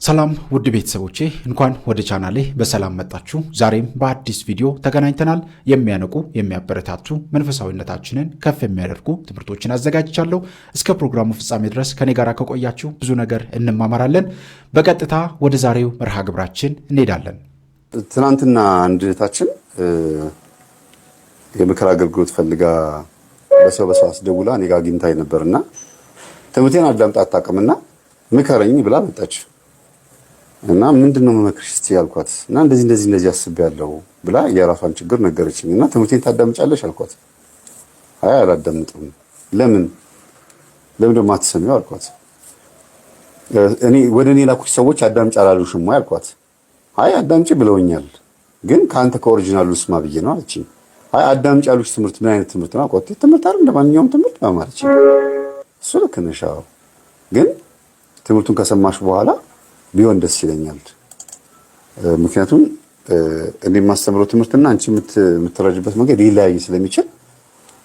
ሰላም ውድ ቤተሰቦቼ እንኳን ወደ ቻናሌ በሰላም መጣችሁ። ዛሬም በአዲስ ቪዲዮ ተገናኝተናል። የሚያነቁ የሚያበረታቱ መንፈሳዊነታችንን ከፍ የሚያደርጉ ትምህርቶችን አዘጋጅቻለሁ። እስከ ፕሮግራሙ ፍጻሜ ድረስ ከኔ ጋር ከቆያችሁ ብዙ ነገር እንማማራለን። በቀጥታ ወደ ዛሬው መርሃ ግብራችን እንሄዳለን። ትናንትና አንድ እህታችን የምክር አገልግሎት ፈልጋ በሰው አስደውላ እኔ ጋር አግኝታኝ ነበርና ትምህርቴን አዳምጣ አታውቅምና ምከረኝ ብላ መጣች። እና ምንድነው መመክርሽ እስቲ ያልኳት እና እንደዚህ አስቤያለሁ ብላ የራሷን ችግር ነገረችኝ። እና ትምህርቴን ታዳምጫለሽ አልኳት። አይ አላዳምጥም። ለምን ደግሞ አትሰሚው አልኳት። እኔ ወደ እኔ ላኩሽ ሰዎች አዳምጪ አላሉሽም ወይ አልኳት። አይ አዳምጪ ብለውኛል፣ ግን ካንተ ከኦሪጂናሉ ስማ ብዬ ነው አለችኝ። አይ አዳምጪ ያሉሽ ትምህርት ምን አይነት ትምህርት ነው አልኳት። ትምህርት አይደል እንደማንኛውም ትምህርት ነው ማለች። እሱ ልክ ነሽ፣ ግን ትምህርቱን ከሰማሽ በኋላ ቢሆን ደስ ይለኛል። ምክንያቱም እኔ የማስተምረው ትምህርትና አንቺ የምትረጅበት መንገድ ሊለያይ ስለሚችል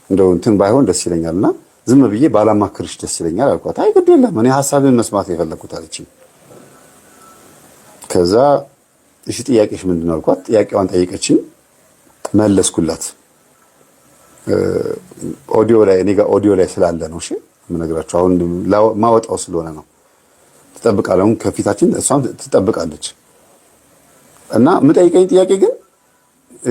እንደው እንትን ባይሆን ደስ ይለኛልና ዝም ብዬ ባላማክርሽ ደስ ይለኛል አልኳት። አይ ግድ የለም እኔ ሐሳብን መስማት የፈለኩት አለችኝ። ከዛ እሺ ጥያቄሽ ምንድን ነው አልኳት። ጥያቄዋን ጠይቀችኝ፣ መለስኩላት። ኦዲዮ ላይ እኔ ጋር ኦዲዮ ላይ ስላለ ነው እሺ የምነግራችሁ። አሁን ማወጣው ስለሆነ ነው። ትጠብቃለህ ከፊታችን እሷም ትጠብቃለች። እና የምጠይቀኝ ጥያቄ ግን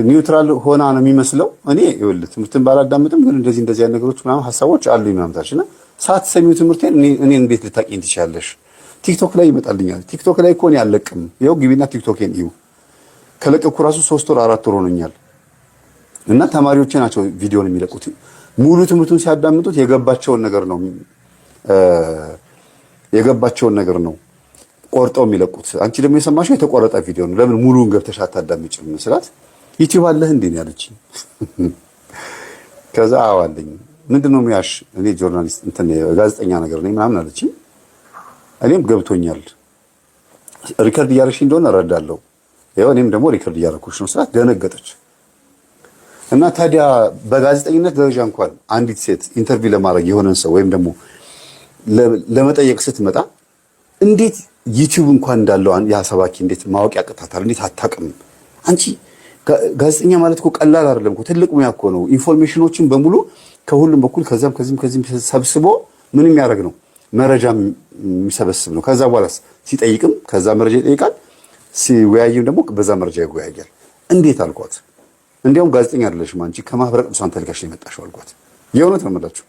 ኒውትራል ሆና ነው የሚመስለው። እኔ ይኸውልህ ትምህርትን ባላዳምጥም ግን እንደዚህ አይነት ነገሮች ምናምን ሐሳቦች አሉ ምናምታችና ሳትሰሚው ትምህርቴን እኔን እንዴት ልታቂኝ ትችያለሽ? ቲክቶክ ላይ ይመጣልኛል። ቲክቶክ ላይ እኮ እኔ አልለቅም። ይኸው ግቢና ቲክቶኬን እዩ። ከለቀኩ ራሱ 3 ወር 4 ወር ሆኖኛል። እና ተማሪዎቼ ናቸው ቪዲዮን የሚለቁት። ሙሉ ትምህርቱን ሲያዳምጡት የገባቸውን ነገር ነው ቆርጠው የሚለቁት። አንቺ ደግሞ የሰማሽው የተቆረጠ ቪዲዮ ነው። ለምን ሙሉውን ገብተሽ አታዳምጪም ስላት ዩቲዩብ አለህ እንዴ ነው ያለችኝ። ከዛ አዋለኝ ምንድነው የሚያሽ እኔ ጆርናሊስት ጋዜጠኛ ነገር ነኝ ምናምን አለችኝ። እኔም ገብቶኛል። ሪከርድ እያደረግሽ እንደሆነ እረዳለሁ። ያው እኔም ደግሞ ሪከርድ እያደረኩሽ ነው ስላት ደነገጠች። እና ታዲያ በጋዜጠኝነት ደረጃ እንኳን አንዲት ሴት ኢንተርቪው ለማድረግ የሆነን ሰው ወይም ደግሞ ለመጠየቅ ስትመጣ እንዴት ዩቲዩብ እንኳን እንዳለው ያ ሰባኪ እንዴት ማወቅ ያቅታታል? እንዴት አታውቅም? አንቺ ጋዜጠኛ ማለት እኮ ቀላል አይደለም እኮ ትልቅ ሙያ እኮ ነው። ኢንፎርሜሽኖችን በሙሉ ከሁሉም በኩል ከዚህም ሰብስቦ ምን የሚያደርግ ነው? መረጃ የሚሰበስብ ነው። ከዛ በኋላ ሲጠይቅም ከዛ መረጃ ይጠይቃል፣ ሲወያይም ደግሞ በዛ መረጃ ይወያያል። እንዴት አልኳት። እንዲያውም ጋዜጠኛ አይደለሽም አንቺ ከማህበረ ቅዱሳን ተልካሽ ነው የመጣሽው አልኳት። የእውነት ነው የምላችሁ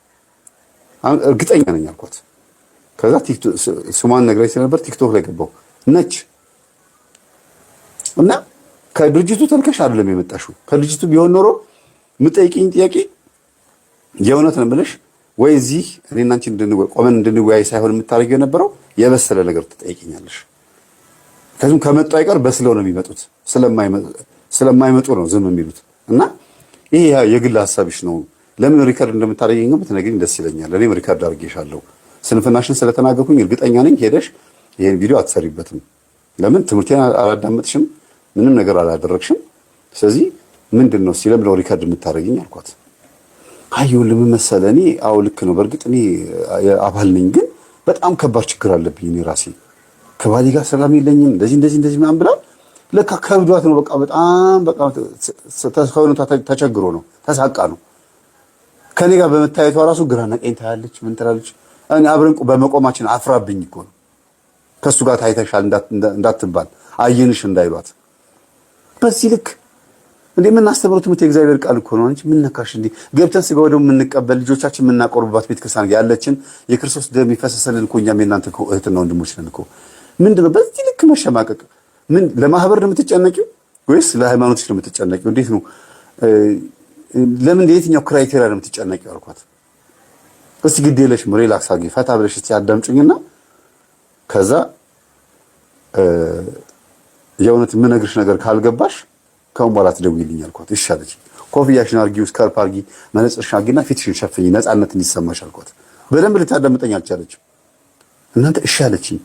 እርግጠኛ ነኝ አልኳት። ከዛ ስሟን ነግራኝ ስለነበር ቲክቶክ ላይ ገባሁ ነች። እና ከድርጅቱ ተልከሽ አይደለም የመጣሽው። ከድርጅቱ ቢሆን ኖሮ የምጠይቅኝ ጥያቄ የእውነት ነው የምልሽ ወይ እዚህ እኔና አንቺ ቆመን እንድንወያይ ሳይሆን የምታደርጊው የነበረው የበሰለ ነገር ትጠይቅኛለሽ። ከዚህም ከመጡ አይቀር በስለው ነው የሚመጡት። ስለማይመጡ ነው ዝም የሚሉት። እና ይሄ የግል ሐሳብሽ ነው። ለምን ሪከርድ እንደምታደርጊኝ ግን ብትነግሪኝ ደስ ይለኛል። እኔም ሪከርድ አድርጌሻለሁ። ስንፍናሽን ስለተናገርኩኝ እርግጠኛ ነኝ ሄደሽ ይሄን ቪዲዮ አትሰሪበትም። ለምን ትምህርቴን አላዳመጥሽም፣ ምንም ነገር አላደረግሽም። ስለዚህ ምንድነው ሲለምለው ሪከርድ የምታደርጊኝ አልኳት። አየው ለምን መሰለህ እኔ አው ልክ ነው በእርግጥ እኔ አባል ነኝ፣ ግን በጣም ከባድ ችግር አለብኝ እኔ ራሴ ከባሌ ጋር ሰላም የለኝም እንደዚህ ምናምን ብላ ለካ ከብዷት ነው በቃ ተቸግሮ ነው ተሳቃ ነው። ከኔ ጋር በመታየቷ ራሱ ግራና ቀኝ ታያለች። ምን ትላለች? እኔ አብረን በመቆማችን አፍራብኝ እኮ ነው ከሱ ጋር ታይተሻል እንዳትባል አየንሽ እንዳይሏት። በዚህ ልክ እንዴ የምናስተምረው ትምህርት የእግዚአብሔር ቃል እኮ ነው። አንቺ ምን ነካሽ እንዴ? ገብተን ስጋ ወደው የምንቀበል ልጆቻችን የምናቆርብባት ቤተክርስቲያን ያለችን የክርስቶስ ደም ይፈሰሰልን እኮ እኛም የእናንተ እህትና ወንድሞች ነን እኮ። ምንድነው በዚህ ልክ መሸማቀቅ? ምን ለማህበር ነው የምትጨነቂው ወይስ ለሃይማኖትሽ ነው የምትጨነቂው? እንዴት ነው ለምን የትኛው ክራይቴሪያ ነው የምትጨነቂው አልኳት። እስቲ ግድ የለሽም ሪላክስ አድርጊ ፈታ ብለሽ እስቲ አዳምጪኝና ከዛ የእውነት የምነግርሽ ነገር ካልገባሽ ከአሁን በኋላ ትደውይልኝ አልኳት። እሺ አለች። ኮፍያሽን አድርጊው፣ ስካርፕ አድርጊ፣ መነጽርሽን አድርጊና ፊትሽን ሸፍኝ ነፃነት እንዲሰማሽ አልኳት። በደንብ ልታዳምጠኝ አልቻለችም። እናንተ እሺ አለችኝ።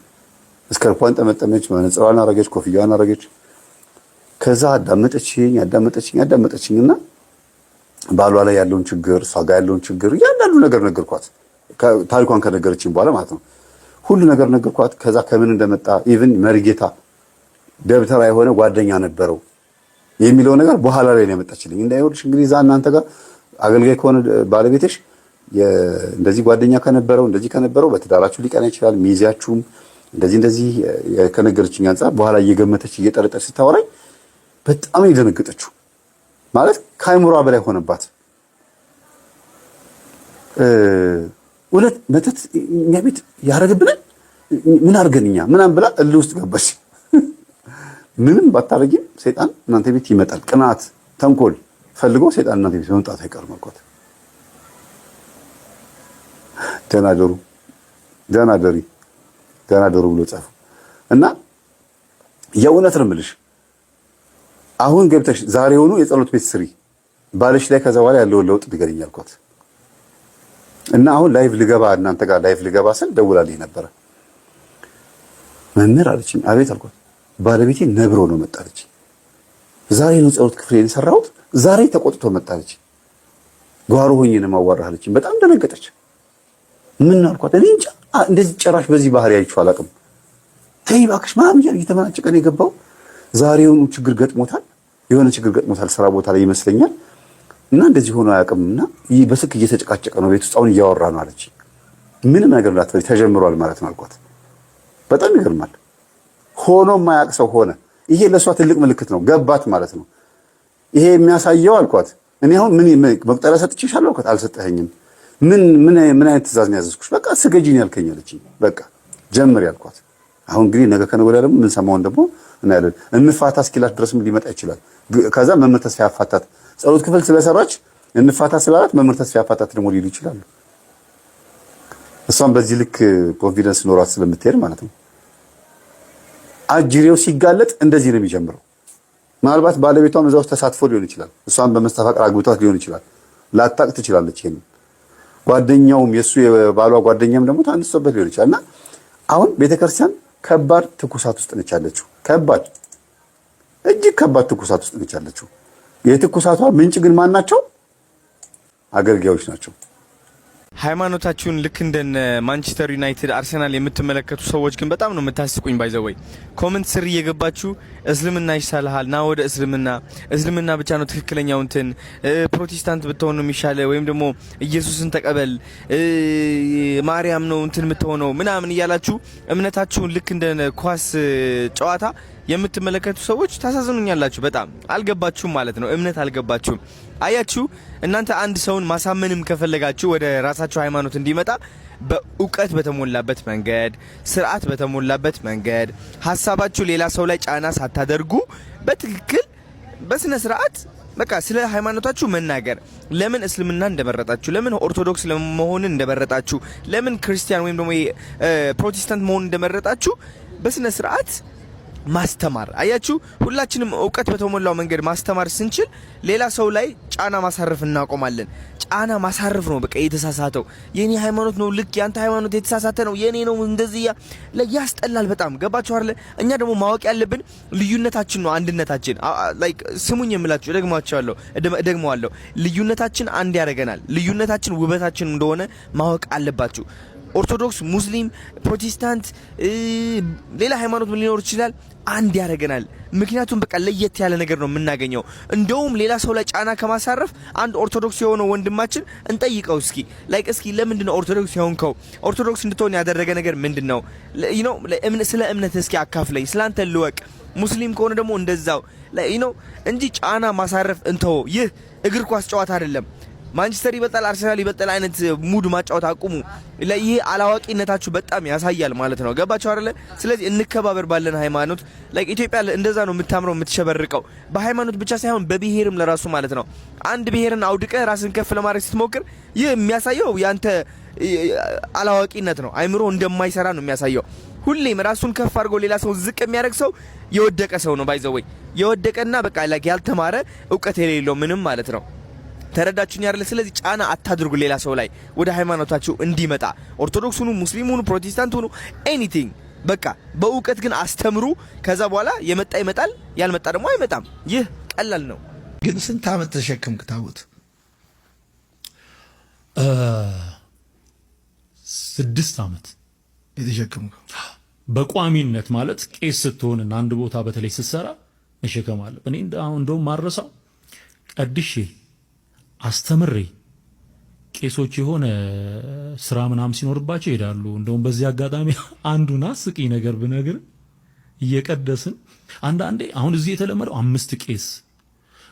ስካርፓን ጠመጠመች፣ መነጽሯን አረገች፣ ኮፍያዋን አረገች። ከዛ አዳመጠችኝና ባሏ ላይ ያለውን ችግር እሷ ጋር ያለውን ችግር እያንዳንዱ ነገር ነገርኳት። ታሪኳን ከነገረችኝ በኋላ ማለት ነው ሁሉ ነገር ነገርኳት። ከዛ ከምን እንደመጣ ኢቭን መሪጌታ ደብተራ የሆነ ጓደኛ ነበረው የሚለው ነገር በኋላ ላይ ነው ያመጣችልኝ። እንዳይወርሽ እንግዲህ እዛ እናንተ ጋር አገልጋይ ከሆነ ባለቤትሽ እንደዚህ ጓደኛ ከነበረው እንደዚህ ከነበረው በትዳራችሁ ሊቀና ይችላል። ሚዜያችሁም እንደዚህ ከነገረችኝ አንፃር በኋላ እየገመተች እየጠረጠች ስታወራኝ በጣም የደነገጠችው ማለት ከአይምሯ በላይ ሆነባት። እውነት መተት እኛ ቤት ያረግብናል ምን አድርገንኛ ምናምን ብላ እልህ ውስጥ ገባች። ምንም ባታረጊም ሰይጣን እናንተ ቤት ይመጣል። ቅናት፣ ተንኮል ፈልጎ ሰይጣን እናንተ ቤት መምጣት አይቀርም አልኳት። ደህና ደሩ ብሎ ጻፉ እና የእውነት ነው የምልሽ አሁን ገብተሽ ዛሬ ሆኖ የጸሎት ቤት ስሪ ባልሽ ላይ ከዛ በኋላ ያለውን ለውጥ ንገሪኝ አልኳት። እና አሁን ላይቭ ልገባ እናንተ ጋር ላይቭ ልገባ ስል ደውላልኝ ነበረ። መምህር አለችኝ። አቤት አልኳት። ባለቤቴ ነግሮ ነው መጣለች። ዛሬ ነው ጸሎት ክፍሌን የሰራሁት ዛሬ ተቆጥቶ መጣለች። ጓሮ ሆኜ ነው ማዋራህ አለችኝ። በጣም ደነገጠች። ምን አልኳት። እኔ እንጃ እንደዚህ ጭራሽ በዚህ ባህሪ አይቼው አላውቅም። ተይ እባክሽ ምናምን እየተመናጨቀ ነው የገባው። ዛሬውኑ ችግር ገጥሞታል፣ የሆነ ችግር ገጥሞታል ስራ ቦታ ላይ ይመስለኛል። እና እንደዚህ ሆኖ አያውቅምና በስልክ እየተጨቃጨቀ ነው ቤት ውስጥ አሁን እያወራ ነው አለች። ምንም ነገር እንዳትፈሪ ተጀምሯል ማለት ነው አልኳት። በጣም ይገርማል። ሆኖ የማያውቅ ሰው ሆነ። ይሄ ለሷ ትልቅ ምልክት ነው። ገባት ማለት ነው። ይሄ የሚያሳየው አልኳት። እኔ አሁን ምን መቁጠሪያ ሰጥቼሻለሁ አልኳት። አልሰጠኸኝም። ምን አይነት ትእዛዝ ነው ያዘዝኩሽ? በቃ ስገጂ ነው ያልከኝ አለችኝ። በቃ ጀምር ያልኳት። አሁን እንግዲህ ነገ ከነገ ወዲያ ደግሞ ምን ሰማውን ደግሞ እናያለን። እንፋታ እስኪላት ድረስ ምን ሊመጣ ይችላል። ከዛ መምህር ተስፋ ያፋታት ጸሎት ክፍል ስለሰራች እንፋታ ስላላት መምህር ተስፋ ያፋታት ደግሞ ሊሉ ይችላሉ። እሷም በዚህ ልክ ኮንፊደንስ ኖሯት ስለምትሄድ ማለት ነው። አጅሬው ሲጋለጥ እንደዚህ ነው የሚጀምረው። ምናልባት ባለቤቷም እዛ ውስጥ ተሳትፎ ሊሆን ይችላል። እሷም በመስተፋቅር አግብቷት ሊሆን ይችላል። ላታቅ ትችላለች። ይሄን ጓደኛውም የሱ የባሏ ጓደኛም ደግሞ ታንሶበት ሊሆን ይችላልና አሁን ቤተክርስቲያን ከባድ ትኩሳት ውስጥ ነች ያለችው። እጅግ ከባድ ትኩሳት ውስጥ ነች ያለችው። የትኩሳቷ ምንጭ ግን ማን ናቸው? አገልጋዮች ናቸው። ሃይማኖታችሁን ልክ እንደነ ማንቸስተር ዩናይትድ፣ አርሰናል የምትመለከቱ ሰዎች ግን በጣም ነው የምታስቁኝ። ባይዘወይ ኮመንት ስር እየገባችሁ እስልምና ይሻልሃል ና ወደ እስልምና ብቻ ነው ትክክለኛው እንትን ፕሮቴስታንት ብትሆን ነው የሚሻለ ወይም ደግሞ ኢየሱስን ተቀበል ማርያም ነው እንትን የምትሆነው ምናምን እያላችሁ እምነታችሁን ልክ እንደነ ኳስ ጨዋታ የምትመለከቱ ሰዎች ታሳዝኑኛላችሁ። በጣም አልገባችሁም ማለት ነው። እምነት አልገባችሁም። አያችሁ እናንተ አንድ ሰውን ማሳመንም ከፈለጋችሁ ወደ ራሳችሁ ሃይማኖት እንዲመጣ በእውቀት በተሞላበት መንገድ፣ ስርዓት በተሞላበት መንገድ ሀሳባችሁ ሌላ ሰው ላይ ጫና ሳታደርጉ በትክክል በስነ ስርዓት በቃ ስለ ሃይማኖታችሁ መናገር፣ ለምን እስልምና እንደመረጣችሁ፣ ለምን ኦርቶዶክስ መሆን እንደመረጣችሁ፣ ለምን ክርስቲያን ወይም ደግሞ ፕሮቴስታንት መሆን እንደመረጣችሁ በስነ ስርዓት ማስተማር። አያችሁ ሁላችንም እውቀት በተሞላው መንገድ ማስተማር ስንችል ሌላ ሰው ላይ ጫና ማሳረፍ እናቆማለን። ጫና ማሳረፍ ነው በቃ የተሳሳተው የኔ ሃይማኖት ነው ልክ ያንተ ሃይማኖት የተሳሳተ ነው የኔ ነው እንደዚህ ያስጠላል በጣም። ገባችሁ አይደል? እኛ ደግሞ ማወቅ ያለብን ልዩነታችን ነው አንድነታችን። ላይክ ስሙኝ የምላችሁ ደግመዋለሁ። ልዩነታችን አንድ ያደርገናል። ልዩነታችን ውበታችን እንደሆነ ማወቅ አለባችሁ። ኦርቶዶክስ፣ ሙስሊም፣ ፕሮቴስታንት ሌላ ሃይማኖት ሊኖር ይችላል አንድ ያደርገናል። ምክንያቱም በቃ ለየት ያለ ነገር ነው የምናገኘው። እንደውም ሌላ ሰው ላይ ጫና ከማሳረፍ አንድ ኦርቶዶክስ የሆነው ወንድማችን እንጠይቀው እስኪ ለምንድነው ኦርቶዶክስ የሆንከው? ኦርቶዶክስ እንድትሆን ያደረገ ነገር ምንድነው? ስለ እምነት እስኪ አካፍለኝ፣ ስላንተ ልወቅ። ሙስሊም ከሆነ ደግሞ እንደዛው እንጂ ጫና ማሳረፍ እንተው። ይህ እግር ኳስ ጨዋታ አይደለም። ማንቸስተር ይበልጣል አርሰናል ይበልጣል አይነት ሙድ ማጫወት አቁሙ። ይሄ አላዋቂነታችሁ በጣም ያሳያል ማለት ነው። ገባችሁ አይደለ? ስለዚህ እንከባበር ባለን ሃይማኖት። ኢትዮጵያ እንደዛ ነው የምታምረው የምትሸበርቀው። በሃይማኖት ብቻ ሳይሆን በብሔርም ለራሱ ማለት ነው። አንድ ብሔርን አውድቀህ ራስን ከፍ ለማድረግ ስትሞክር ይህ የሚያሳየው ያንተ አላዋቂነት ነው። አይምሮ እንደማይሰራ ነው የሚያሳየው። ሁሌም ራሱን ከፍ አድርጎ ሌላ ሰው ዝቅ የሚያደርግ ሰው የወደቀ ሰው ነው። ባይዘወይ የወደቀና በቃ ያልተማረ እውቀት የሌለው ምንም ማለት ነው። ተረዳችሁኝ አይደል? ስለዚህ ጫና አታድርጉ ሌላ ሰው ላይ ወደ ሃይማኖታችሁ እንዲመጣ። ኦርቶዶክስ ሁኑ፣ ሙስሊም ሁኑ፣ ፕሮቴስታንት ሁኑ፣ ኤኒቲንግ በቃ በእውቀት ግን አስተምሩ። ከዛ በኋላ የመጣ ይመጣል፣ ያልመጣ ደግሞ አይመጣም። ይህ ቀላል ነው። ግን ስንት ዓመት ተሸከምክ ታቦት? 6 ዓመት የተሸከምከው? በቋሚነት ማለት ቄስ ስትሆንና አንድ ቦታ በተለይ ስትሰራ መሸከም አለ። እኔ እንደውም ማረሳው ቀድሼ አስተምሬ ቄሶች የሆነ ስራ ምናምን ሲኖርባቸው ይሄዳሉ። እንደውም በዚህ አጋጣሚ አንዱን አስቂኝ ነገር ብነግር እየቀደስን አንዳንዴ አሁን እዚህ የተለመደው 5 ቄስ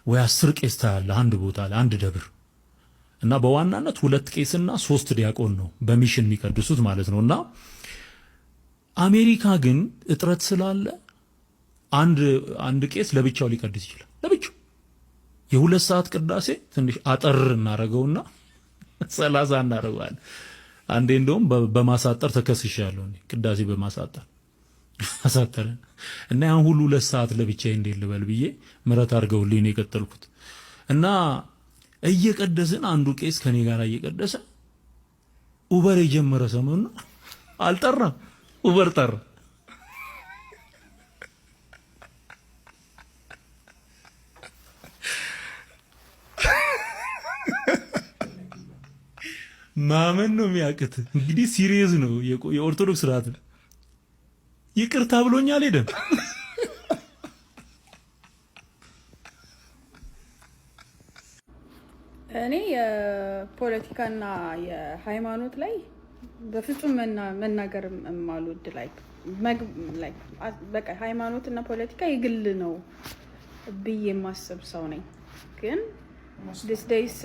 ወይ 10 ቄስ ታያለ አንድ ቦታ ላይ አንድ ደብር እና በዋናነት 2 ቄስና 3 ዲያቆን ነው በሚሽን የሚቀድሱት ማለት ነውና አሜሪካ ግን እጥረት ስላለ አንድ ቄስ ለብቻው ሊቀድስ ይችላል። ለብቻው የ2 ሰዓት ቅዳሴ ትንሽ አጠር እናረገውና 30 እናረጋለን። አንዴ እንደውም በማሳጠር ተከስሻለሁ ቅዳሴ በማሳጠር አሳጠረን እና ያን ሁሉ 2 ሰዓት ለብቻዬ እንዴት ልበል ብዬ ምረት አድርገውልኝ ነው የቀጠልኩት። እና እየቀደስን አንዱ ቄስ ከኔ ጋር እየቀደሰ ኡበር የጀመረ ሰሞን አልጠራም፣ ኡበር ጠራ። ማመን ነው የሚያቅት። እንግዲህ ሲሪየስ ነው የኦርቶዶክስ ስርዓት። ይቅርታ ብሎኛል ሄደን እኔ የፖለቲካና የሃይማኖት ላይ በፍጹም መናገር የማልወድ በቃ ሃይማኖትና ፖለቲካ የግል ነው ብዬ የማስብ ሰው ነኝ። ግን ዲስ ዴይስ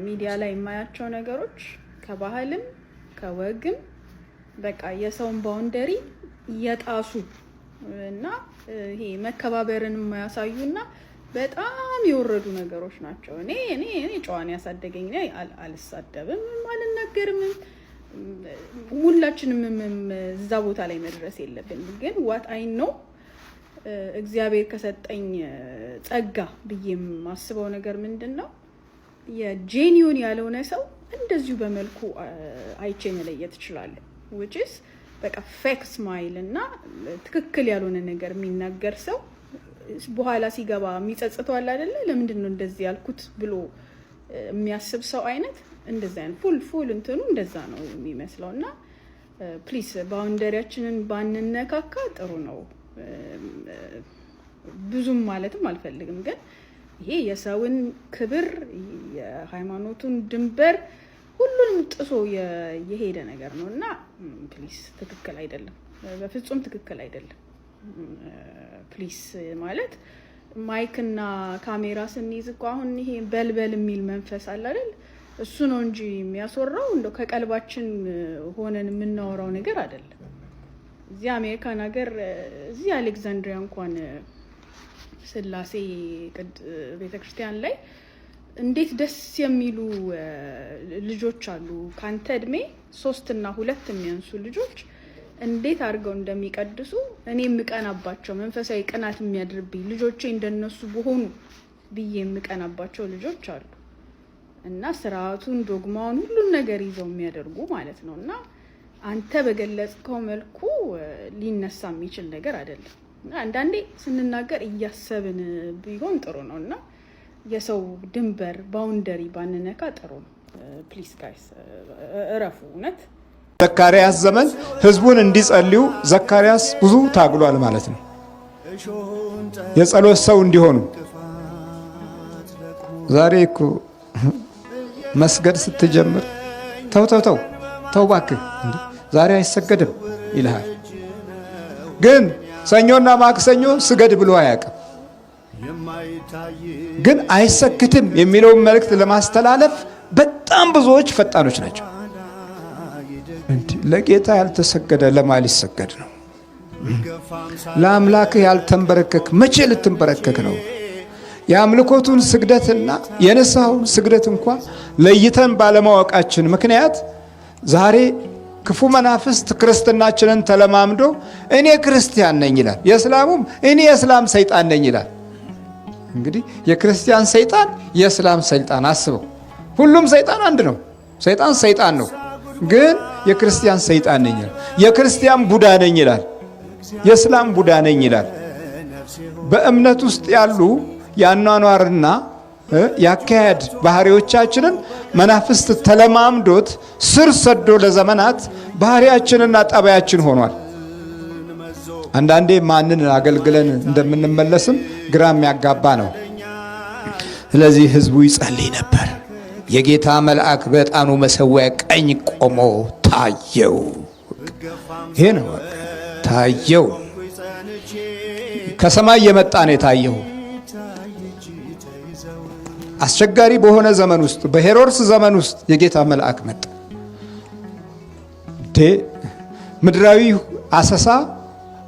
ሚዲያ ላይ የማያቸው ነገሮች ከባህልም ከወግም በቃ የሰውን ባውንደሪ እየጣሱ እና ይሄ መከባበርን የማያሳዩና በጣም የወረዱ ነገሮች ናቸው። እኔ ጨዋን ያሳደገኝ ነኝ። አልሳደብም፣ አልናገርም። ሁላችንም እዛ ቦታ ላይ መድረስ የለብንም። ግን ዋት አይ ነው እግዚአብሔር ከሰጠኝ ጸጋ ብዬ የማስበው ነገር ምንድነው የጄኒዩን ያልሆነ ሰው እንደዚሁ በመልኩ አይቼ መለየት እችላለሁ። which is በቃ ፌክ ስማይል እና ትክክል ያልሆነ ነገር የሚናገር ሰው በኋላ ሲገባ የሚጸጽተው አለ አይደለ? ለምንድን ነው እንደዚህ ያልኩት ብሎ የሚያስብ ሰው አይነት እንደዛ አይነት ፉል እንትኑ እንደዛ ነው የሚመስለው። እና ፕሊስ ባውንደሪያችንን ባንነካካ ጥሩ ነው። ብዙም ማለትም አልፈልግም፣ ግን ይሄ የሰውን ክብር የሃይማኖቱን ድንበር ሁሉንም ጥሶ የሄደ ነገር ነው እና ፕሊስ ትክክል አይደለም፣ በፍጹም ትክክል አይደለም። ፕሊስ ማለት ማይክና ካሜራ ስንይዝ እኮ አሁን ይሄ በልበል የሚል መንፈስ አለ አይደል? እሱ ነው እንጂ የሚያስወራው እንደው ከቀልባችን ሆነን የምናወራው ነገር አይደለም። እዚህ አሜሪካን ሀገር እዚህ አሌክዛንድሪያ እንኳን ስላሴ ቤተክርስቲያን ላይ እንዴት ደስ የሚሉ ልጆች አሉ። ካንተ እድሜ 3 እና 2 የሚያንሱ ልጆች እንዴት አድርገው እንደሚቀድሱ እኔ የምቀናባቸው መንፈሳዊ ቅናት የሚያድርብኝ ልጆቼ እንደነሱ በሆኑ ብዬ የምቀናባቸው ልጆች አሉ። እና ስርዓቱን ዶግማውን ሁሉን ነገር ይዘው የሚያደርጉ ማለት ነው። እና አንተ በገለጽከው መልኩ ሊነሳ የሚችል ነገር አይደለም። እና አንዳንዴ ስንናገር እያሰብን ቢሆን ጥሩ ነው። እና የሰው ድንበር ባውንደሪ ባንነካ ጥሩ ነው። ፕሊስ ጋይስ እረፉ። እውነት ዘካርያስ ዘመን ህዝቡን እንዲጸልዩ ዘካርያስ ብዙ ታግሏል ማለት ነው። የጸሎት ሰው እንዲሆኑ ዛሬ እኮ መስገድ ስትጀምር ተው ባክህ ዛሬ አይሰገድም ይልሃል። ግን ሰኞና ማክሰኞ ስገድ ብሎ አያውቅም። ግን አይሰክትም የሚለውን መልእክት ለማስተላለፍ በጣም ብዙዎች ፈጣኖች ናቸው። ለጌታ ያልተሰገደ ለማን ሊሰገድ ነው? ለአምላክህ ያልተንበረከክ መቼ ልትንበረከክ ነው? የአምልኮቱን ስግደትና የንስሐውን ስግደት እንኳን ለይተን ባለማወቃችን ምክንያት ዛሬ ክፉ መናፍስት ክርስትናችንን ተለማምዶ እኔ ክርስቲያን ነኝ ይላል። የእስላሙም እኔ የእስላም ሰይጣን ነኝ ይላል። እንግዲህ የክርስቲያን ሰይጣን የእስላም ሰይጣን አስበው። ሁሉም ሰይጣን አንድ ነው። ሰይጣን ሰይጣን ነው። ግን የክርስቲያን ሰይጣን ነኝ ይላል። የክርስቲያን ቡዳ ነኝ ይላል። የእስላም ቡዳ ነኝ ይላል። በእምነት ውስጥ ያሉ ያኗኗርና ያካሄድ ባህሪዎቻችንን መናፍስት ተለማምዶት ስር ሰዶ ለዘመናት ባህሪያችንና ጠባያችን ሆኗል። አንዳንዴ ማንን አገልግለን እንደምንመለስም ግራ የሚያጋባ ነው። ስለዚህ ህዝቡ ይጸልይ ነበር። የጌታ መልአክ በዕጣኑ መሠዊያ ቀኝ ቆሞ ታየው። ይሄ ነው ታየው። ከሰማይ የመጣ ነው የታየው። አስቸጋሪ በሆነ ዘመን ውስጥ በሄሮድስ ዘመን ውስጥ የጌታ መልአክ መጣ። ምድራዊ አሰሳ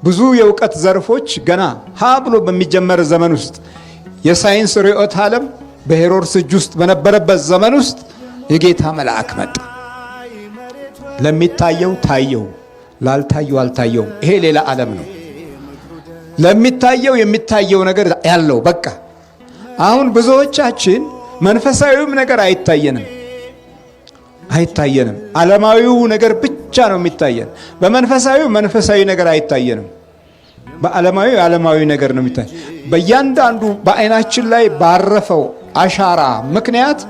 ብዙ የእውቀት ዘርፎች ገና ሀ ብሎ በሚጀመር ዘመን ውስጥ የሳይንስ ርዕዮተ ዓለም በሄሮድስ እጅ ውስጥ በነበረበት ዘመን ውስጥ የጌታ መልአክ መጣ። ለሚታየው ታየው፣ ላልታየው አልታየውም። ይሄ ሌላ ዓለም ነው። ለሚታየው የሚታየው ነገር ያለው በቃ። አሁን ብዙዎቻችን መንፈሳዊውም ነገር አይታየንም። ዓለማዊው ነገር ብቻ ነው የሚታየን። በመንፈሳዊው መንፈሳዊ ነገር አይታየንም። በዓለማዊ ዓለማዊ ነገር ነው የሚታይ። በእያንዳንዱ በዓይናችን ላይ ባረፈው አሻራ ምክንያት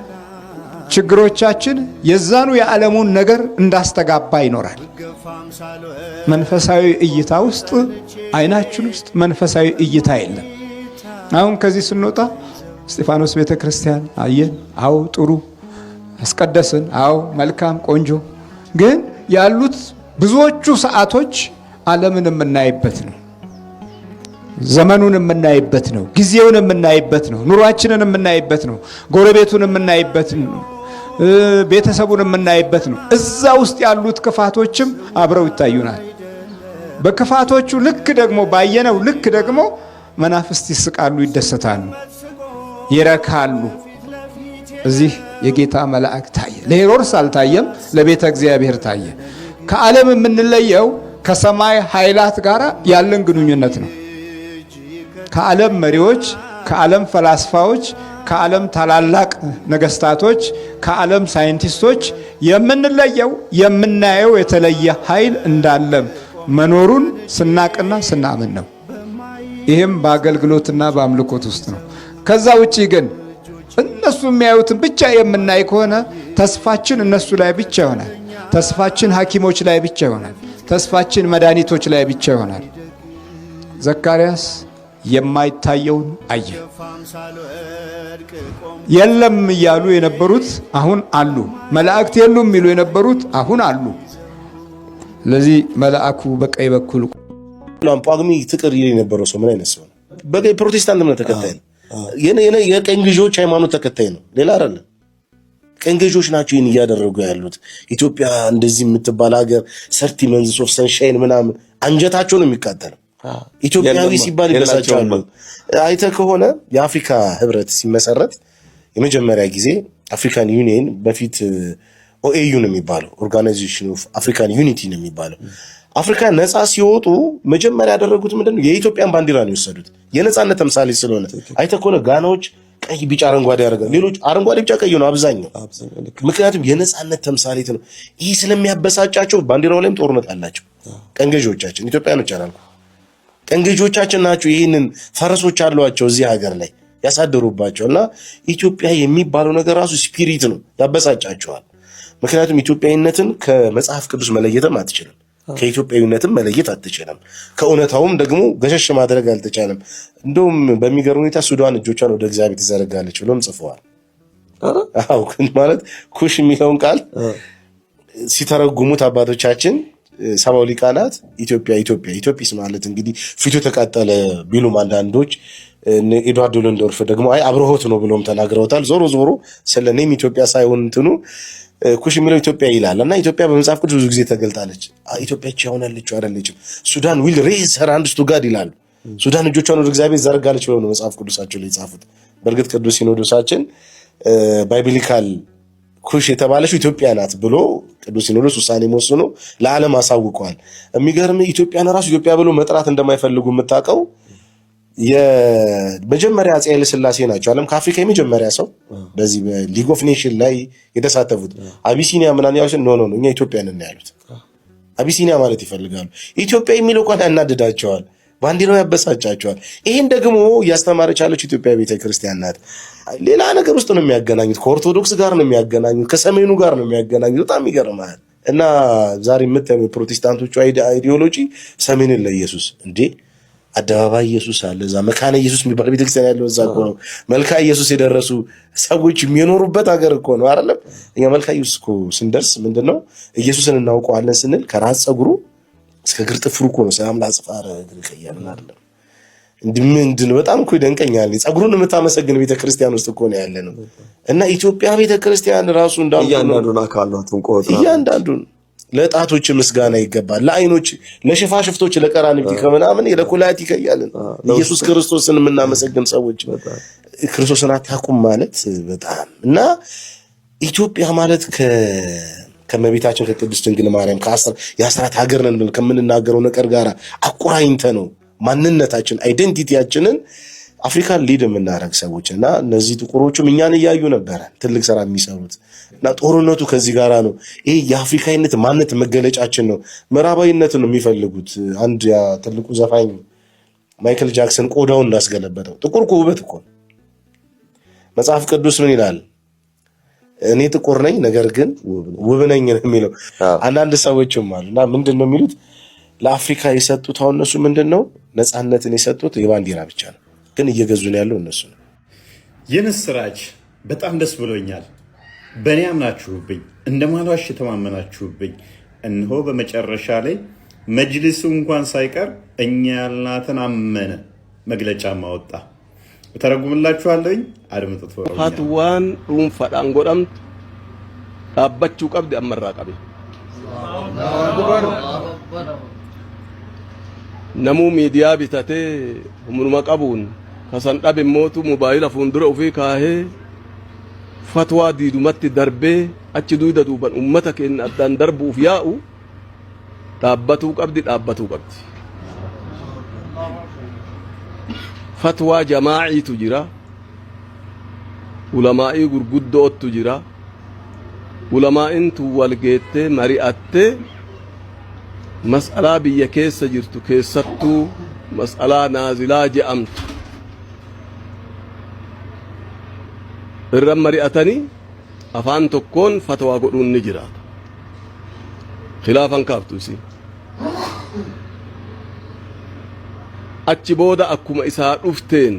ችግሮቻችን የዛኑ የዓለሙን ነገር እንዳስተጋባ ይኖራል። መንፈሳዊ እይታ ውስጥ ዓይናችን ውስጥ መንፈሳዊ እይታ የለም። አሁን ከዚህ ስንወጣ እስጢፋኖስ ቤተ ክርስቲያን አየን። አዎ ጥሩ አስቀደስን። አዎ መልካም ቆንጆ። ግን ያሉት ብዙዎቹ ሰዓቶች ዓለምን የምናይበት ነው። ዘመኑን የምናይበት ነው። ጊዜውን የምናይበት ነው። ኑሯችንን የምናይበት ነው። ጎረቤቱን የምናይበት ነው። ቤተሰቡን የምናይበት ነው። እዛ ውስጥ ያሉት ክፋቶችም አብረው ይታዩናል። በክፋቶቹ ልክ ደግሞ ባየነው ልክ ደግሞ መናፍስት ይስቃሉ፣ ይደሰታሉ፣ ይረካሉ። እዚህ የጌታ መልአክ ታየ። ለሄሮድስ አልታየም፣ ለቤተ እግዚአብሔር ታየ። ከዓለም የምንለየው ከሰማይ ኃይላት ጋር ያለን ግንኙነት ነው። ከዓለም መሪዎች፣ ከዓለም ፈላስፋዎች፣ ከዓለም ታላላቅ ነገስታቶች፣ ከዓለም ሳይንቲስቶች የምንለየው የምናየው የተለየ ኃይል እንዳለ መኖሩን ስናቅና ስናምን ነው። ይህም በአገልግሎትና በአምልኮት ውስጥ ነው። ከዛ ውጪ ግን እነሱ የሚያዩትን ብቻ የምናይ ከሆነ ተስፋችን እነሱ ላይ ብቻ ይሆናል። ተስፋችን ሐኪሞች ላይ ብቻ ይሆናል። ተስፋችን መድኃኒቶች ላይ ብቻ ይሆናል። ዘካርያስ የማይታየውን አየ። የለም እያሉ የነበሩት አሁን አሉ። መላእክት የሉም የሚሉ የነበሩት አሁን አሉ። ለዚህ መልአኩ በቀኝ በኩል ጳጉሜ ትቅር ይል የነበረው ሰው ምን አይነት ሰው ነው? በቀኝ ፕሮቴስታንት እምነት ተከታይ ነው። የቀኝ ገዢዎች ሃይማኖት ተከታይ ነው። ሌላ አይደለም። ቀኝ ገዢዎች ናቸው ይህን እያደረጉ ያሉት። ኢትዮጵያ እንደዚህ የምትባል ሀገር ሰርቲ መንዝስ ኦፍ ሰንሻይን ምናምን አንጀታቸው ነው የሚቃጠለው። ኢትዮጵያዊ ሲባል ይበሳጫሉ። አይተህ ከሆነ የአፍሪካ ህብረት ሲመሰረት የመጀመሪያ ጊዜ አፍሪካን ዩኒየን በፊት ኦኤዩ ነው የሚባለው፣ ኦርጋናይዜሽን ኦፍ አፍሪካን ዩኒቲ ነው የሚባለው። አፍሪካ ነፃ ሲወጡ መጀመሪያ ያደረጉት ምንድነው? የኢትዮጵያን ባንዲራ ነው የወሰዱት። የነፃነት ተምሳሌ ስለሆነ አይተህ ከሆነ ጋናዎች ቀይ፣ ቢጫ፣ አረንጓዴ ያደርጋሉ። ሌሎች አረንጓዴ፣ ቢጫ፣ ቀይ ነው አብዛኛው። ምክንያቱም የነፃነት ተምሳሌት ነው። ይህ ስለሚያበሳጫቸው ባንዲራው ላይም ጦርነት አላቸው። ቀኝ ገዢዎቻችን ኢትዮጵያኖች አላልኩ፣ ቀኝ ገዢዎቻችን ናቸው። ይህንን ፈረሶች አሏቸው እዚህ ሀገር ላይ ያሳደሩባቸው እና ኢትዮጵያ የሚባለው ነገር ራሱ ስፒሪት ነው፣ ያበሳጫቸዋል። ምክንያቱም ኢትዮጵያዊነትን ከመጽሐፍ ቅዱስ መለየትም አትችልም፣ ከኢትዮጵያዊነትም መለየት አትችልም። ከእውነታውም ደግሞ ገሸሽ ማድረግ አልተቻለም። እንደውም በሚገርም ሁኔታ ሱዳን እጆቿን ወደ እግዚአብሔር ትዘረጋለች ብሎም ጽፈዋል። አዎ ማለት ኩሽ የሚለውን ቃል ሲተረጉሙት አባቶቻችን ሰባው ሊቃናት ኢትዮጵስ ማለት እንግዲህ ፊቱ የተቃጠለ ቢሉም አንዳንዶች ኤድዋርድ ሉንዶርፍ ደግሞ አይ አብርሆት ነው ብሎም ተናግረውታል። ዞሮ ዞሮ ስለኔም ኢትዮጵያ ሳይሆን እንትኑ ኩሽ የሚለው ኢትዮጵያ ይላል እና ኢትዮጵያ በመጽሐፍ ቅዱስ ብዙ ጊዜ ተገልጣለች። ኢትዮጵያ እቺ ያሆናለች አይደለችም። ሱዳን ዊል ሬዝ ሄር ሃንድስ ቱ ጋድ ይላሉ። ሱዳን እጆቿን ወደ እግዚአብሔር ዘርጋለች ብለው ነው መጽሐፍ ቅዱሳቸው ላይ የጻፉት። በእርግጥ ቅዱስ ሲኖዶሳችን ባይብሊካል ኩሽ የተባለችው ኢትዮጵያ ናት ብሎ ቅዱስ ሲኖዶስ ውሳኔ ወስኖ ለዓለም አሳውቀዋል። የሚገርም ኢትዮጵያን ራሱ ኢትዮጵያ ብሎ መጥራት እንደማይፈልጉ የምታውቀው የመጀመሪያ አፄ ኃይለ ሥላሴ ናቸው። ዓለም ከአፍሪካ የመጀመሪያ ሰው በዚህ በሊግ ኦፍ ኔሽን ላይ የተሳተፉት። አቢሲኒያ ምናምን ያሉት ኖ እኛ ኢትዮጵያ ነን ያሉት። አቢሲኒያ ማለት ይፈልጋሉ። ኢትዮጵያ የሚለው እንኳን ያናድዳቸዋል። ባንዲራው ያበሳጫቸዋል። ይሄን ደግሞ እያስተማረች ያለች ኢትዮጵያ ቤተክርስቲያን ናት። ሌላ ነገር ውስጥ ነው የሚያገናኙት። ከኦርቶዶክስ ጋር ነው የሚያገናኙት፣ ከሰሜኑ ጋር ነው የሚያገናኙት። በጣም ይገርማል። እና ዛሬ የምታዩ ፕሮቴስታንቶቹ አይዲዮሎጂ ሰሜንን ለኢየሱስ እንዴ አደባባይ ኢየሱስ አለ እዛ መካነ ኢየሱስ የሚባል ቤተክርስቲያን ያለው እዛ እኮ ነው። መልካ ኢየሱስ የደረሱ ሰዎች የሚኖሩበት ሀገር እኮ ነው አይደለም። እኛ መልካ ኢየሱስ እኮ ስንደርስ ምንድነው ኢየሱስን እናውቀዋለን ስንል ከራስ ፀጉሩ እስከ እግር ጥፍሩ እኮ ነው። ሰላም ላጽፋረ እግር ቀያልን አይደለም እንድምንድን በጣም እኮ ይደንቀኛል። ፀጉሩን የምታመሰግን ቤተክርስቲያን ውስጥ እኮ ነው ያለነው። እና ኢትዮጵያ ቤተክርስቲያን ራሱ እንዳው እያንዳንዱን አካላቱን ቆጥራ እያንዳንዱን ለጣቶች ምስጋና ይገባል፣ ለአይኖች፣ ለሽፋሽፍቶች፣ ለቀራንብቲ ከምናምን ለኩላቲ ከያልን ኢየሱስ ክርስቶስን የምናመሰግን ሰዎች ክርስቶስን አታውቁም ማለት በጣም እና ኢትዮጵያ ማለት ከመቤታችን ከቅድስት ድንግል ማርያም የአስራት ሀገር ነን ከምንናገረው ነገር ጋር አቆራኝተ ነው ማንነታችን አይደንቲቲያችንን አፍሪካን ሊድ የምናረግ ሰዎች እና እነዚህ ጥቁሮቹም እኛን እያዩ ነበረ ትልቅ ስራ የሚሰሩት እና ጦርነቱ ከዚህ ጋራ ነው። ይሄ የአፍሪካዊነት ማንነት መገለጫችን ነው። ምዕራባዊነትን ነው የሚፈልጉት። አንድ ያ ትልቁ ዘፋኝ ማይክል ጃክሰን ቆዳውን እንዳስገለበጠው ጥቁር እኮ ውበት እኮ መጽሐፍ ቅዱስ ምን ይላል? እኔ ጥቁር ነኝ ነገር ግን ውብ ነኝ ነው የሚለው። አንዳንድ ሰዎችም አሉና ምንድነው የሚሉት? ለአፍሪካ የሰጡት አሁን እነሱ ምንድነው ነፃነትን የሰጡት የባንዲራ ብቻ ነው፣ ግን እየገዙን ያለው እነሱ ነው። የምስራች በጣም ደስ ብሎኛል። በእኔ አምናችሁብኝ እንደማልዋሽ ተማመናችሁብኝ። እነሆ በመጨረሻ ላይ መጅልሱ እንኳን ሳይቀር እኛ ያልናትን አመነ መግለጫ ማወጣ። ተረጉምላችኋለሁኝ፣ አድምጡት። ፋትዋን ሩንፋዳን ጎዳምት ዳባችሁ ቀብድ አመራ ቀብ ነሙ ሚዲያ ቢታቴ ሙኑማ ቀቡን ከሰንዳብ ሞቱ ሞባይል አፉንድረ ኡፊ ካሄ ፈትዋ ዲዱመት ደርቤ አቺ ዱይደ ዱበን ኡመተ ከን አዳን ደርቡፍ ያኡ ዳባቱ ቀብድ ፈትዋ ጀማዒቱ ጅራ ዑለማኢ ጉርጉዶቱ ጅራ ዑለማኢን ወልጌቴ መሪአቴ መስአላ ብየ ኬሰ ጅርቱ ኬሰቱ መስአላ ናዚላ ጀአምቱ irran mari'atanii afaan tokkoon fatwaa godhuun ni jiraata. Khilaafan kaaftu isin. Achi booda akkuma isaa dhufteen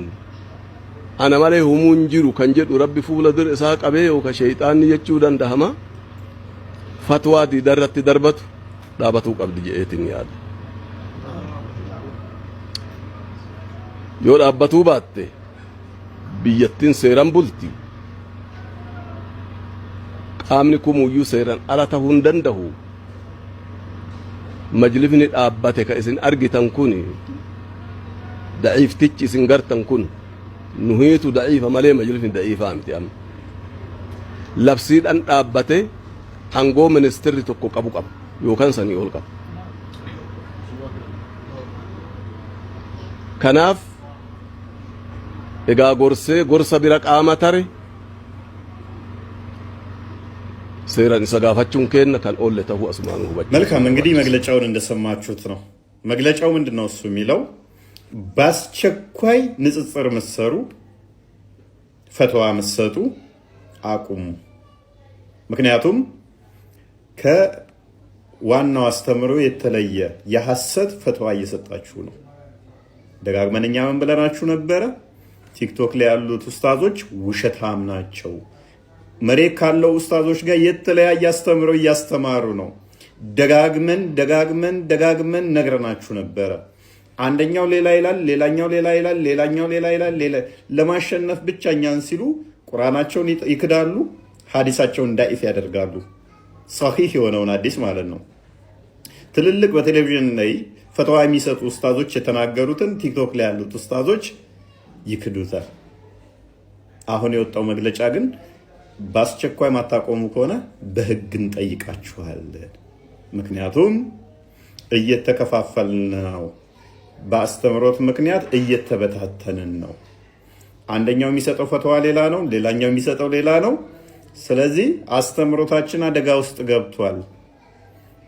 ana malee humuun jiru kan jedhu rabbi fuula dura isaa qabee yookaan shayxaanni jechuu dandahama. Fatwaa diidarratti darbatu dhaabatuu qabdi jedheetiin yaada. Yoo dhaabbatuu baatte biyyattiin seeran bulti. qaamni kumuyyuu seeran ala ta'uu hin danda'u. Majlisni dhaabbate ka isin argitan kun daciiftichi isin gartan kun nuhiitu daciifa malee majlisni daciifaa miti amma. Labsiidhaan dhaabbate hangoo ministeerri tokko qabu qaba yookaan sanii ol qaba. Kanaaf egaa gorsa bira qaama tare ሴራን ሰጋፋቹን ከነ ካን ኦለ ተው አስማኑ ወጭ መልካም እንግዲህ መግለጫውን እንደሰማችሁት ነው። መግለጫው ምንድነው እሱ የሚለው በአስቸኳይ ንጽጽር መሰሩ ፈትዋ መሰጡ አቁሙ። ምክንያቱም ከዋናው አስተምሮ የተለየ የሐሰት ፈትዋ እየሰጣችሁ ነው። ደጋግመን እኛ ምን ብለናችሁ ነበረ? ቲክቶክ ላይ ያሉት ኡስታዞች ውሸታም ናቸው። መሬት ካለው ኡስታዞች ጋር የተለያየ አስተምረው እያስተማሩ ነው። ደጋግመን ነግረናችሁ ነበረ። አንደኛው ሌላ ይላል፣ ሌላኛው ሌላ ይላል፣ ሌላኛው ሌላ ይላል። ለማሸነፍ ብቻ እኛን ሲሉ ቁርአናቸውን ይክዳሉ፣ ሐዲሳቸውን ዳኢፍ ያደርጋሉ። ሰሂህ የሆነውን ሐዲስ ማለት ነው። ትልልቅ በቴሌቪዥን ላይ ፈትዋ የሚሰጡ ኡስታዞች የተናገሩትን ቲክቶክ ላይ ያሉት ኡስታዞች ይክዱታል። አሁን የወጣው መግለጫ ግን በአስቸኳይ ማታቆሙ ከሆነ በህግ እንጠይቃችኋለን። ምክንያቱም እየተከፋፈልን ነው። በአስተምሮት ምክንያት እየተበታተንን ነው። አንደኛው የሚሰጠው ፈትዋ ሌላ ነው፣ ሌላኛው የሚሰጠው ሌላ ነው። ስለዚህ አስተምሮታችን አደጋ ውስጥ ገብቷል።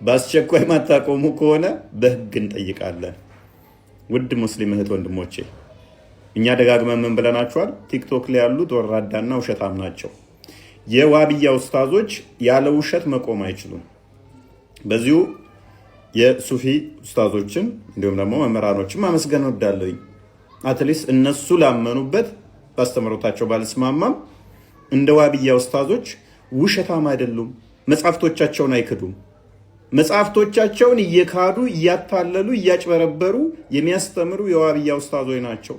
በአስቸኳይ ማታቆሙ ከሆነ በህግ እንጠይቃለን። ውድ ሙስሊም እህት ወንድሞቼ እኛ ደጋግመን ምን ብለናቸዋል? ቲክቶክ ላይ ያሉት ወራዳና ውሸታም ናቸው። የዋብያ ኡስታዞች ያለ ውሸት መቆም አይችሉም። በዚሁ የሱፊ ኡስታዞችን እንዲሁም ደግሞ መምህራኖችን ማመስገን ወዳለኝ አትሊስት እነሱ ላመኑበት ባስተምሮታቸው ባልስማማም እንደ ዋብያ ኡስታዞች ውሸታም አይደሉም። መጽሐፍቶቻቸውን አይክዱም። መጽሐፍቶቻቸውን እየካዱ እያታለሉ እያጭበረበሩ የሚያስተምሩ የዋብያ ኡስታዞች ናቸው።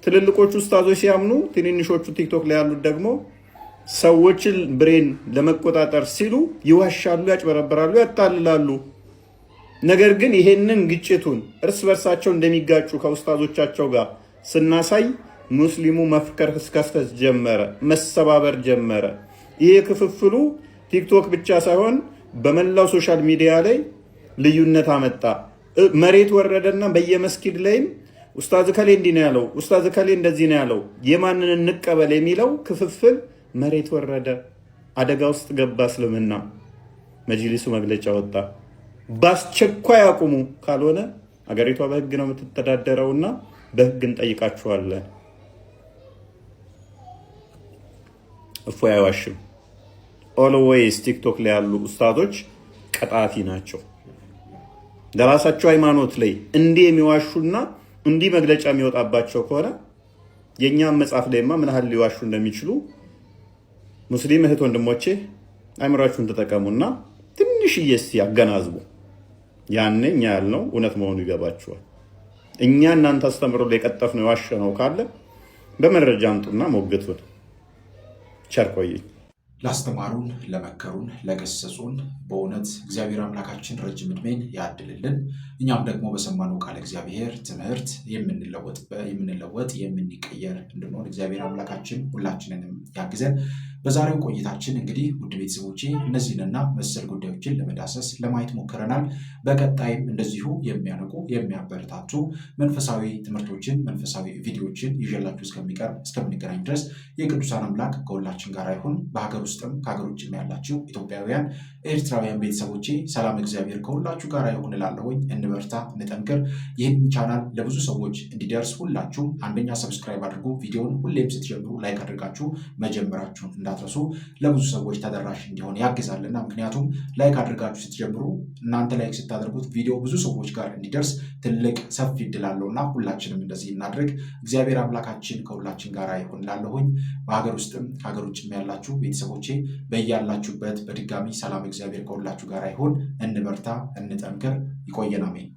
ትልልቆቹ ኡስታዞች ሲያምኑ፣ ትንንሾቹ ቲክቶክ ላይ ያሉት ደግሞ ሰዎችን ብሬን ለመቆጣጠር ሲሉ ይዋሻሉ፣ ያጭበረበራሉ፣ ያታልላሉ። ነገር ግን ይሄንን ግጭቱን እርስ በርሳቸው እንደሚጋጩ ከኡስታዞቻቸው ጋር ስናሳይ ሙስሊሙ መፍከር እስከስከስ ጀመረ፣ መሰባበር ጀመረ። ይሄ ክፍፍሉ ቲክቶክ ብቻ ሳይሆን በመላው ሶሻል ሚዲያ ላይ ልዩነት አመጣ። መሬት ወረደና በየመስጊድ ላይም ኡስታዝ ከሌ እንዲህ ነው ያለው፣ ኡስታዝ ከሌ እንደዚህ ነው ያለው፣ የማንን እንቀበል የሚለው ክፍፍል መሬት ወረደ። አደጋ ውስጥ ገባ እስልምና። መጅሊሱ መግለጫ ወጣ፣ በአስቸኳይ አቁሙ፣ ካልሆነ አገሪቷ በህግ ነው የምትተዳደረውና በህግ እንጠይቃችኋለን። እፎይ አይዋሽም። ኦልዌይስ ቲክቶክ ላይ ያሉ ኡስታዞች ቀጣፊ ናቸው። ለራሳቸው ሃይማኖት ላይ እንዲህ የሚዋሹና እንዲህ መግለጫ የሚወጣባቸው ከሆነ የእኛም መጽሐፍ ላይማ ምን ያህል ሊዋሹ እንደሚችሉ ሙስሊም እህት ወንድሞቼ አይምራችሁን ተጠቀሙና ትንሽዬ እስቲ አገናዝቡ። ያኔ እኛ ያልነው እውነት መሆኑ ይገባችኋል። እኛ እናንተ አስተምሮ ላይ የቀጠፍነው የዋሸነው ካለ በመረጃ አምጡና ሞግቱን። ቸር ቆዩኝ። ላስተማሩን፣ ለመከሩን፣ ለገሰጹን በእውነት እግዚአብሔር አምላካችን ረጅም ዕድሜን ያድልልን። እኛም ደግሞ በሰማነው ቃል እግዚአብሔር ትምህርት የምንለወጥ የምንቀየር እንድንሆን እግዚአብሔር አምላካችን ሁላችንንም ያግዘን። በዛሬው ቆይታችን እንግዲህ ውድ ቤተሰቦቼ እነዚህንና መሰል ጉዳዮችን ለመዳሰስ ለማየት ሞክረናል። በቀጣይም እንደዚሁ የሚያነቁ የሚያበረታቱ መንፈሳዊ ትምህርቶችን መንፈሳዊ ቪዲዮዎችን ይዤላችሁ እስከምንገናኝ ድረስ የቅዱሳን አምላክ ከሁላችን ጋር ይሁን። በሀገር ውስጥም ከሀገር ውጭም ያላችሁ ኢትዮጵያውያን፣ ኤርትራውያን ቤተሰቦቼ ሰላም እግዚአብሔር ከሁላችሁ ጋር ይሁን እላለሁኝ። እንበርታ፣ እንጠንክር። ይህን ቻናል ለብዙ ሰዎች እንዲደርስ ሁላችሁም አንደኛ ሰብስክራይብ አድርጉ። ቪዲዮውን ሁሌም ስትጀምሩ ላይክ አድርጋችሁ መጀመራችሁን እንዳትረሱ። ለብዙ ሰዎች ተደራሽ እንዲሆን ያግዛልና። ምክንያቱም ላይክ አድርጋችሁ ስትጀምሩ እናንተ ላይክ ስታደርጉት ቪዲዮ ብዙ ሰዎች ጋር እንዲደርስ ትልቅ ሰፊ እድል አለውና ሁላችንም እንደዚህ እናድርግ። እግዚአብሔር አምላካችን ከሁላችን ጋር ይሁን እላለሁኝ። በሀገር ውስጥም ከሀገር ውጭም ያላችሁ ቤተሰቦቼ በያላችሁበት በድጋሚ ሰላም እግዚአብሔር ከሁላችሁ ጋር ይሁን። እንበርታ፣ እንጠንክር። ይቆየን። አሜን።